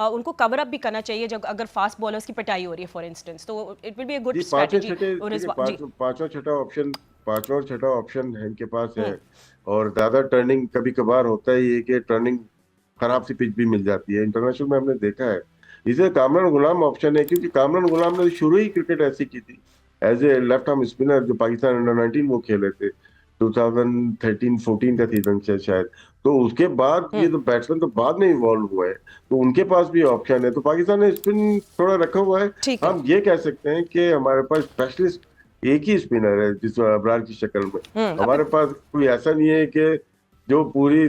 उनको कवर अप भी करना चाहिए जब अगर फास्ट बॉलर्स की पिटाई हो रही है फॉर इंस्टेंस, तो it will be a good जी, पांचवें स्ट्रैटेजी। छठे, देखिए जी। पांचवा और छठा ऑप्शन है इनके पास है। हम्म। और ज्यादा टर्निंग कभी कभार होता है ये कि टर्निंग खराब सी पिच भी मिल जाती है, इंटरनेशनल में हमने देखा है। इसे कामरान गुलाम ऑप्शन है, क्योंकि कामरान गुलाम ने शुरू ही क्रिकेट ऐसी की थी, as a left arm spinner, जो पाकिस्तान अंडर 19 वो खेले थे 2013-14 का सीजन से शायद। तो उसके बाद ये हम्म। तो बैट्समैन तो बाद में इवॉल्व हुए हैं, तो उनके पास भी ऑप्शन है। तो पाकिस्तान ने स्पिन थोड़ा रखा हुआ है। ठीक है। हम ये कह सकते हैं कि हमारे पास स्पेशलिस्ट एक ही स्पिनर है, जिस अबरार की शक्ल में। अभी हमारे पास कोई ऐसा नहीं है कि जो पूरी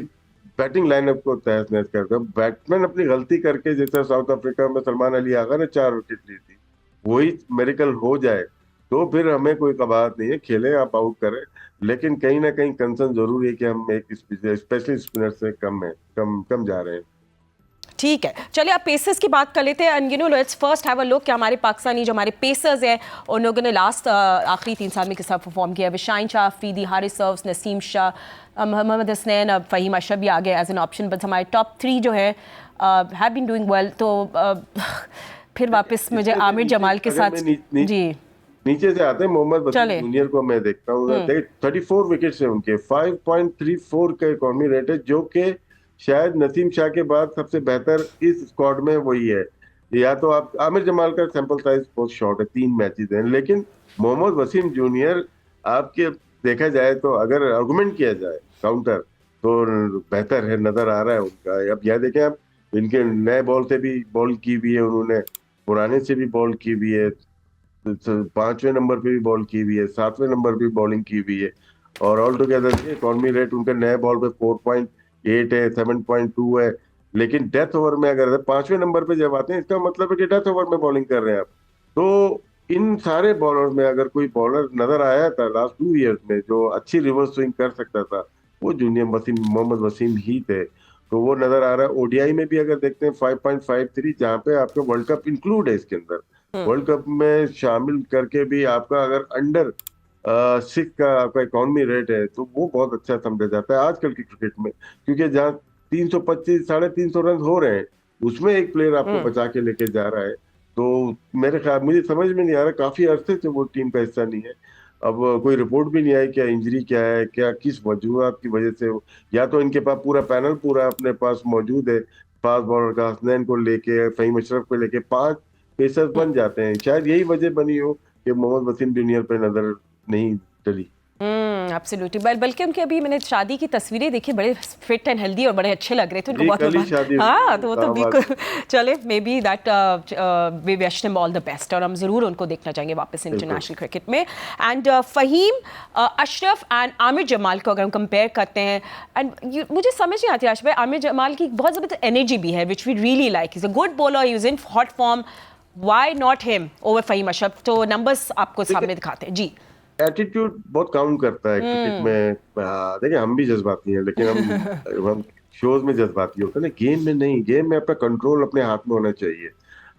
बैटिंग लाइनअप को तहस नहस कर दे। बैट्समैन अपनी गलती करके, जैसे साउथ अफ्रीका में सलमान अली आगा ने 4 विकेट ली थी, वही मेरिकल हो जाए तो फिर हमें कोई कबाहत नहीं है, खेलें आप, आउट करें। लेकिन कहीं ना कहीं कंसर्न जरूर है कि हम एक स्पेशली स्पिनर से कम है, कम कम जा रहे हैं। ठीक है, चलिए आप पेसर्स की बात कर लेते हैं। And you know let's first have a look कि हमारे पाकिस्तानी जो हमारे पेसर्स हैं उन लोगों ने लास्ट आखिरी 3 साल में किस तरह परफॉर्म किया। शाहीन शाह अफरीदी, हारिस सर्व्स, नसीम शाह, मोहम्मद हसनैन, अब फहीम अशरफ भी आ गए एज एन ऑप्शन, बट हमारे टॉप 3 जो है हैव बीन डूइंग वेल। तो फिर वापस मुझे इसमें से आमिर नीचे जमाल के अगर मैं साथ जी नीचे से आते हैं, मोहम्मद वसीम चले। जूनियर को मैं देखता हूँ। देखिए 34 विकेट है उनके, 5.34 का इकॉनमी रेट है, जो कि शायद नसीम शाह के बाद सबसे बेहतर इस स्क्वाड में वही है। या तो आप आमिर जमाल का सैंपल साइज बहुत शॉर्ट है, 3 मैचेस हैं, लेकिन मोहम्मद वसीम जूनियर आपके देखा जाए तो, अगर आर्गुमेंट किया जाए काउंटर, तो बेहतर है, नजर आ रहा है उनका। अब यह देखें आप, इनके नए बॉल से भी बॉल की हुई है उन्होंने, पुराने से भी बॉल की हुई है, 5वें नंबर पे भी बॉल की हुई है, 7वें नंबर पे भी बॉलिंग की हुई है। और ऑल टुगेदर इकॉनमी रेट उनके नए बॉल पे 4.8 है, 7.2 है। लेकिन डेथ ओवर में अगर 5वें नंबर पे जब आते हैं, इसका मतलब है कि डेथ ओवर में बॉलिंग कर रहे हैं आप। तो इन सारे बॉलर में अगर कोई बॉलर नजर आया था लास्ट 2 इयर्स में जो अच्छी रिवर्स स्विंग कर सकता था, वो जूनियर वसीम, मोहम्मद वसीम ही थे। तो वो नजर आ रहा है। ओडीआई में भी अगर देखते हैं 5.53, जहाँ पे आपका वर्ल्ड कप इंक्लूड है इसके अंदर, वर्ल्ड कप में शामिल करके भी आपका अगर अंडर 6 का आपका इकॉनमी रेट है, तो वो बहुत अच्छा समझा जाता है आजकल की क्रिकेट में। क्योंकि जहाँ 325 350 रन हो रहे हैं, उसमें एक प्लेयर आपको बचा के लेके जा रहा है। तो मेरे ख्याल, मुझे समझ में नहीं आ रहा, काफी अरसे से वो टीम का हिस्सा नहीं है। अब कोई रिपोर्ट भी नहीं आई क्या इंजरी क्या है, क्या किस वजूहत की वजह से या तो इनके पास पूरा पैनल पूरा अपने पास मौजूद है, फास्ट बॉलर का, हसनैन को लेके, फहीम अशरफ को लेके 5 पेसर्स बन जाते हैं। शायद यही वजह बनी हो कि मोहम्मद वसीम जूनियर पे नजर नहीं चली। एब्सोल्युटली। बल्कि उनके अभी मैंने शादी की तस्वीरें देखी, बड़े फिट एंड हेल्दी और बड़े अच्छे लग रहे थे उनको, जी, बहुत कल ही बहुत शादी हुई हाँ, है, तो वो तो दामाद बिल्कुल चले, may be that we wish them all the best, और हम ज़रूर उनको देखना चाहेंगे वापस बिल्कुल। इंटरनेशनल क्रिकेट में। एंड फहीम अशरफ एंड आमिर जमाल को अगर हम कंपेयर करते हैं, एंड मुझे समझ नहीं आती आशिफ भाई, आमिर जमाल की बहुत ज़बरदस्त एनर्जी भी है which we really like, is a good bowler, he is in hot form, why not him over Faheem Ashraf? तो नंबर्स आपको सामने दिखाते हैं जी। एटीट्यूड बहुत काउंट करता है क्रिकेट में। देखिए हम भी जज्बाती हैं, लेकिन हम शोज में जज्बाती होते हैं ना, गेम में नहीं। गेम में अपना कंट्रोल अपने हाथ में होना चाहिए।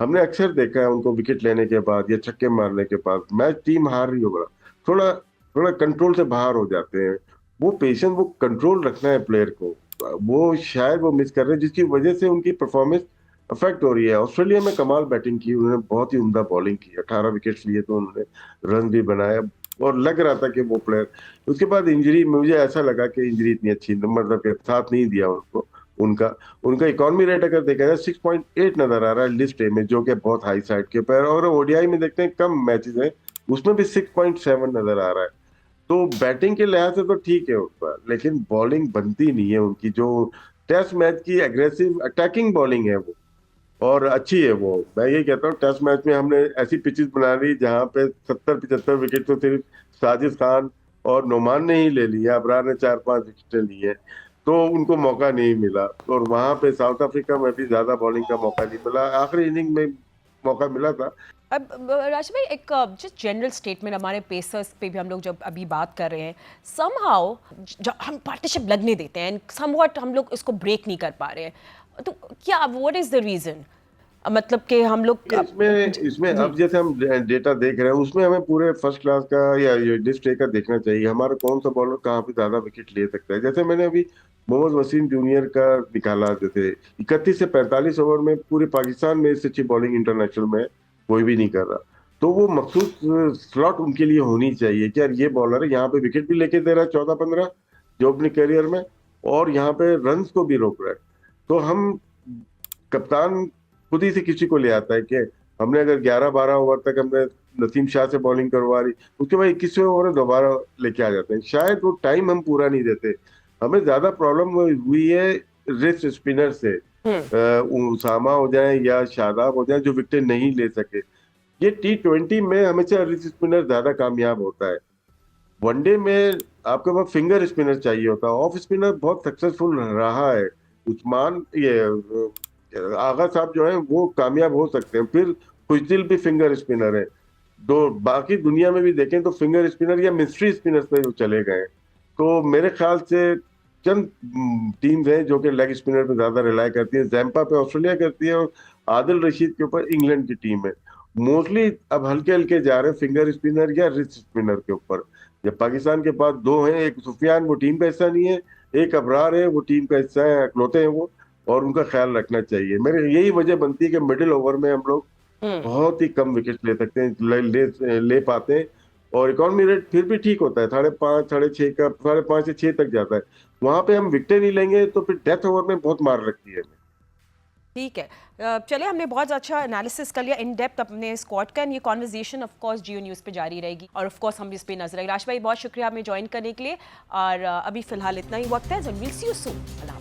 हमने अक्सर देखा है उनको विकेट लेने के बाद या छक्के मारने के बाद मैच टीम हार रही हो बड़ा थोड़ा थोड़ा कंट्रोल से बाहर हो जाते हैं। वो पेशेंस, वो कंट्रोल रखना है प्लेयर को, वो शायद वो मिस कर रहे हैं जिसकी वजह से उनकी परफॉर्मेंस अफेक्ट हो रही है। ऑस्ट्रेलिया में कमाल बैटिंग की, उन्होंने बहुत ही उम्दा बॉलिंग की, 18 विकेट्स लिए तो उन्होंने रन भी बनाया और लग रहा था कि वो प्लेयर, उसके बाद इंजरी, मुझे ऐसा लगा कि इंजरी इतनी अच्छी मतलब के साथ नहीं दिया उनको। उनका उनका इकोनॉमी रेट अगर देखा जाए 6.8 नजर आ रहा है लिस्ट ए में, जो कि बहुत हाई साइड के ऊपर, और ओडीआई में देखते हैं कम मैचेस हैं उसमें भी 6.7 नजर आ रहा है। तो बैटिंग के लिहाज से तो ठीक है उनका, लेकिन बॉलिंग बनती नहीं है उनकी। जो टेस्ट मैच की एग्रेसिव अटैकिंग बॉलिंग है वो और अच्छी है वो, मैं ये कहता हूँ टेस्ट मैच में हमने ऐसी पिचेस बना ली जहां पे 70-75 विकेट तो सिर्फ साजिद खान और नोमान ने ही ले लिया, अबरार ने 4-5 विकेटें ली है, तो उनको मौका नहीं मिला। और वहां पे साउथ अफ्रीका में भी ज्यादा बॉलिंग का मौका नहीं मिला, आखिरी इनिंग में मौका मिला था। अब राज भाई, एक जस्ट जनरल स्टेटमेंट, हमारे पेसर्स पे भी हम लोग जब अभी बात कर रहे हैं, समहाउ हम पार्टनरशिप लगने देते हैं, समवॉट हम लोग इसको ब्रेक नहीं कर पा रहे हैं, तो क्या व्हाट इज द रीजन? मतलब कि हम लोग इसमें इसमें अब जैसे हम डेटा देख रहे हैं उसमें हमें पूरे फर्स्ट क्लास का या लिस्ट ए का देखना चाहिए, हमारा कौन सा बॉलर कहाँ पे ज्यादा विकेट ले सकता है। जैसे मैंने अभी मोहम्मद वसीम जूनियर का निकाला, जैसे 31 से 45 ओवर में पूरे पाकिस्तान में इससे अच्छी बॉलिंग इंटरनेशनल में कोई भी नहीं कर रहा, तो वो मखसूस स्लॉट उनके लिए होनी चाहिए कि यार ये बॉलर है, यहाँ पे विकेट भी लेके दे रहा है 14-15 जो अपने करियर में, और यहाँ पे रन्स को भी रोक रहा है। तो हम, कप्तान खुद ही से किसी को ले आता है कि हमने अगर 11-12 ओवर तक हमने नसीम शाह से बॉलिंग करवा रही, उसके बाद 21वें ओवर में दोबारा लेके आ जाते हैं, शायद वो टाइम हम पूरा नहीं देते। हमें ज्यादा प्रॉब्लम हुई है रिस्ट स्पिनर से, उसामा हो जाए या शादाब हो जाए जो विकेट नहीं ले सके। ये T20 में हमेशा रिस्ट स्पिनर ज्यादा कामयाब होता है, वनडे में आपके पास फिंगर स्पिनर चाहिए होता है। ऑफ स्पिनर बहुत सक्सेसफुल रहा है, उस्मान ये आगा साहब जो है वो कामयाब हो सकते हैं, फिर खुशदिल भी फिंगर स्पिनर है। दो बाकी दुनिया में भी देखें तो फिंगर स्पिनर या मिस्ट्री स्पिनर पे वो चले गए। तो मेरे ख्याल से चंद टीम्स हैं जो कि लेग स्पिनर पे ज्यादा रिलाई करती है, जैम्पा पे ऑस्ट्रेलिया करती है और आदिल रशीद के ऊपर इंग्लैंड की टीम है। मोस्टली अब हल्के हल्के जा रहे हैं फिंगर स्पिनर या रिस्ट स्पिनर के ऊपर। जब पाकिस्तान के पास दो हैं, एक सुफियान वो टीम का हिस्सा नहीं है, एक अबरार है वो टीम का हिस्सा है, अकलौते हैं वो, और उनका ख्याल रखना चाहिए। मेरे यही वजह बनती है कि मिडिल ओवर में हम लोग बहुत ही कम विकेट ले सकते हैं, ले पाते हैं, और इकोनॉमी रेट फिर भी ठीक होता है, 5.5 6.5 का 5.5 से 6 तक जाता है। वहां पे हम विकेट नहीं लेंगे तो फिर डेथ ओवर में बहुत मार लगती है। ठीक है, चलिए, हमने बहुत अच्छा एनालिसिस कर लिया इन डेप्थ अपने स्क्वाड का, एंड ये conversation of course Jio news पे जारी रहेगी, और ऑफ कोर्स हम इस पे नजर रखेंगे। राज भाई, बहुत शुक्रिया हमें ज्वाइन करने के लिए, और अभी फिलहाल इतना ही वक्त है। Will see you soon.